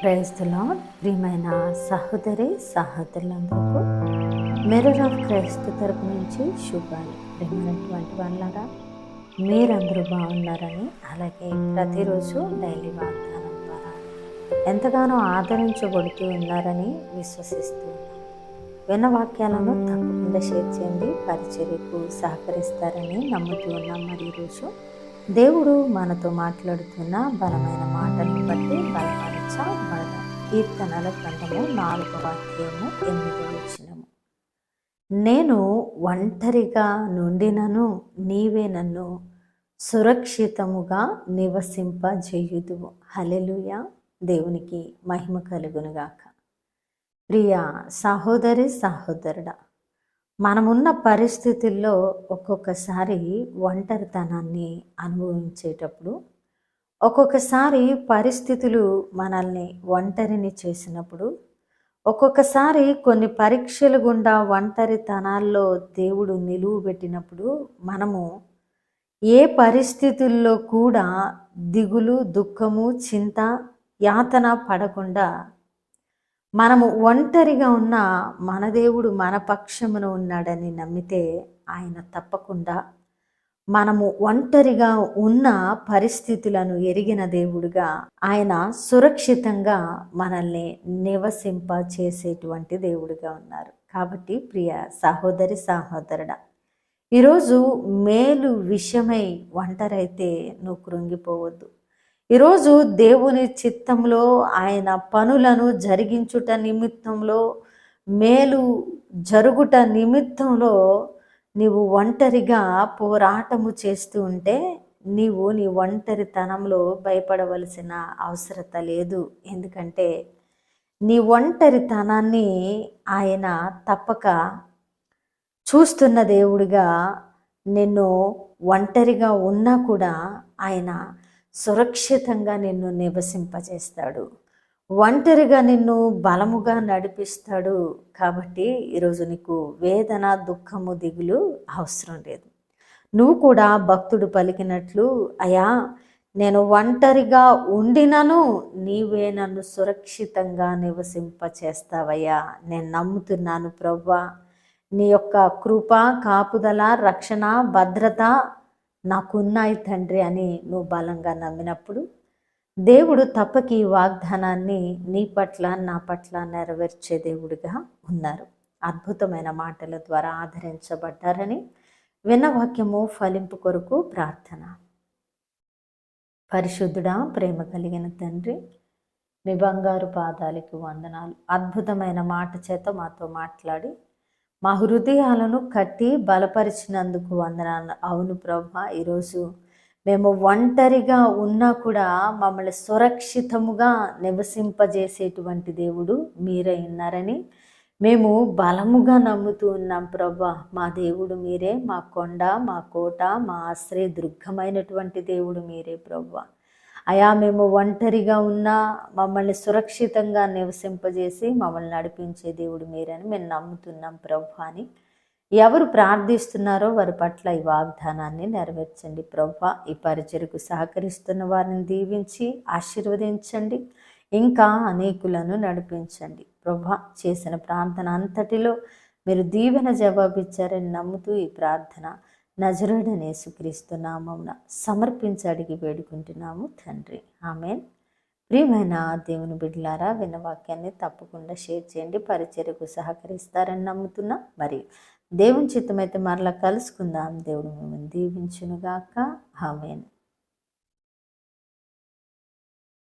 Praise the lord. ప్రియమైన సహోదరి సహోదరులందరికీ mirror of Christ తరపు నుంచి శుభాలు. ప్రియమైనటువంటి వాళ్ళారా, మీరందరూ బాగున్నారని, అలాగే ప్రతిరోజు డైలీ వాగ్దానం ద్వారా ఎంతగానో ఆదరించబడుతూ ఉన్నారని విశ్వసిస్తూ ఉన్నాను. విన్న వాక్యాలను తప్పకుండా షేర్ చేయండి, పరిచర్యకు సహకరిస్తారని నమ్ముతూ ఉన్నాం. మరి ఈరోజు దేవుడు మనతో మాట్లాడుతున్న బలమైన మాటలను బట్టి బలపరచబడదాం. కీర్తనల గ్రంథము 4వ అధ్యాయము 8వ వచనము. నేను ఒంటరిగా నుండినను నీవే నన్ను సురక్షితముగా నివసింపజేయుదువు. హల్లెలూయా. దేవునికి మహిమ కలుగునుగాక. ప్రియ సహోదరి సహోదరుడా, మనమున్న పరిస్థితుల్లో ఒక్కొక్కసారి ఒంటరితనాన్ని అనుభవించేటప్పుడు, ఒక్కొక్కసారి పరిస్థితులు మనల్ని ఒంటరిని చేసినప్పుడు, ఒక్కొక్కసారి కొన్ని పరీక్షలు గుండా ఒంటరితనాల్లో దేవుడు నిలువబెట్టినప్పుడు, మనము ఏ పరిస్థితుల్లో కూడా దిగులు, దుఃఖము, చింత, యాతన పడకుండా మనము ఒంటరిగా ఉన్న మన దేవుడు మన పక్షమున ఉన్నాడని నమ్మితే ఆయన తప్పకుండా మనము ఒంటరిగా ఉన్న పరిస్థితులను ఎరిగిన దేవుడుగా ఆయన సురక్షితంగా మనల్ని నివసింప చేసేటువంటి దేవుడుగా ఉన్నారు. కాబట్టి ప్రియ సహోదరి సహోదరుడా, ఈరోజు మేలు విషయమై ఒంటరైతే నువ్వు కృంగిపోవద్దు. ఈరోజు దేవుని చిత్తంలో ఆయన పనులను జరిగించుట నిమిత్తంలో, మేలు జరుగుట నిమిత్తంలో నీవు ఒంటరిగా పోరాటము చేస్తూ ఉంటే నీవు నీ ఒంటరితనంలో భయపడవలసిన అవసరత లేదు. ఎందుకంటే నీ ఒంటరితనాన్ని ఆయన తప్పక చూస్తున్న దేవుడిగా, నిన్ను ఒంటరిగా ఉన్నా కూడా ఆయన సురక్షితంగా నిన్ను నివసింపజేస్తాడు. ఒంటరిగా నిన్ను బలముగా నడిపిస్తాడు. కాబట్టి ఈరోజు నీకు వేదన, దుఃఖము, దిగులు అవసరం లేదు. నువ్వు కూడా భక్తుడు పలికినట్లు, అయ్యా నేను ఒంటరిగా ఉండినను నీవే నన్ను సురక్షితంగా నివసింపచేస్తావయ్యా, నేను నమ్ముతున్నాను ప్రభువా, నీ యొక్క కృప, కాపుదల, రక్షణ, భద్రత నాకున్నాయి తండ్రి అని నువ్వు బలంగా నమ్మినప్పుడు దేవుడు తప్పకి ఈ వాగ్దానాన్ని నీ పట్ల నా పట్ల నెరవేర్చే దేవుడిగా ఉన్నారు. అద్భుతమైన మాటల ద్వారా ఆదరించబడ్డారని విన్న వాక్యము ఫలింపు కొరకు ప్రార్థన. పరిశుద్ధుడా, ప్రేమ కలిగిన తండ్రి, మీ బంగారు పాదాలకు వందనాలు. అద్భుతమైన మాట చేత మాతో మాట్లాడి మా హృదయాలను కట్టి బలపరిచినందుకు వందనాలు. అవును ప్రభువా, ఈరోజు మేము ఒంటరిగా ఉన్నా కూడా మమ్మల్ని సురక్షితముగా నివసింపజేసేటువంటి దేవుడు మీరే ఉన్నారని మేము బలముగా నమ్ముతూ ఉన్నాం ప్రభువా. మా దేవుడు మీరే, మా కొండ, మా కోట, మా ఆశ్రయ దుర్గమైనటువంటి దేవుడు మీరే ప్రభువా. అయా మేము ఒంటరిగా ఉన్నా మమ్మల్ని సురక్షితంగా నివసింపజేసి మమ్మల్ని నడిపించే దేవుడు మీరని మేము నమ్ముతున్నాం ప్రభువా అని ఎవరు ప్రార్థిస్తున్నారో వారి పట్ల ఈ వాగ్దానాన్ని నెరవేర్చండి ప్రభువా. ఈ పరిచర్యకు సహకరిస్తున్న వారిని దీవించి ఆశీర్వదించండి, ఇంకా అనేకులను నడిపించండి ప్రభువా. చేసిన ప్రార్థన అంతటిలో మీరు దీవెన జవాబిచ్చారని నమ్ముతూ ఈ ప్రార్థన నజరేయుడైన యేసుక్రీస్తు నామమున సమర్పించి అడిగి వేడుకుంటున్నాము తండ్రి, ఆమేన్. ప్రియమైన దేవుని బిడ్డలారా, విన్న వాక్యాన్ని తప్పకుండా షేర్ చేయండి, పరిచర్యకు సహకరిస్తారని నమ్ముతున్నా. మరి దేవుని చిత్తమైతే మరలా కలుసుకుందాం. దేవుడు మిమ్మల్ని దీవించునుగాక. ఆమేన్.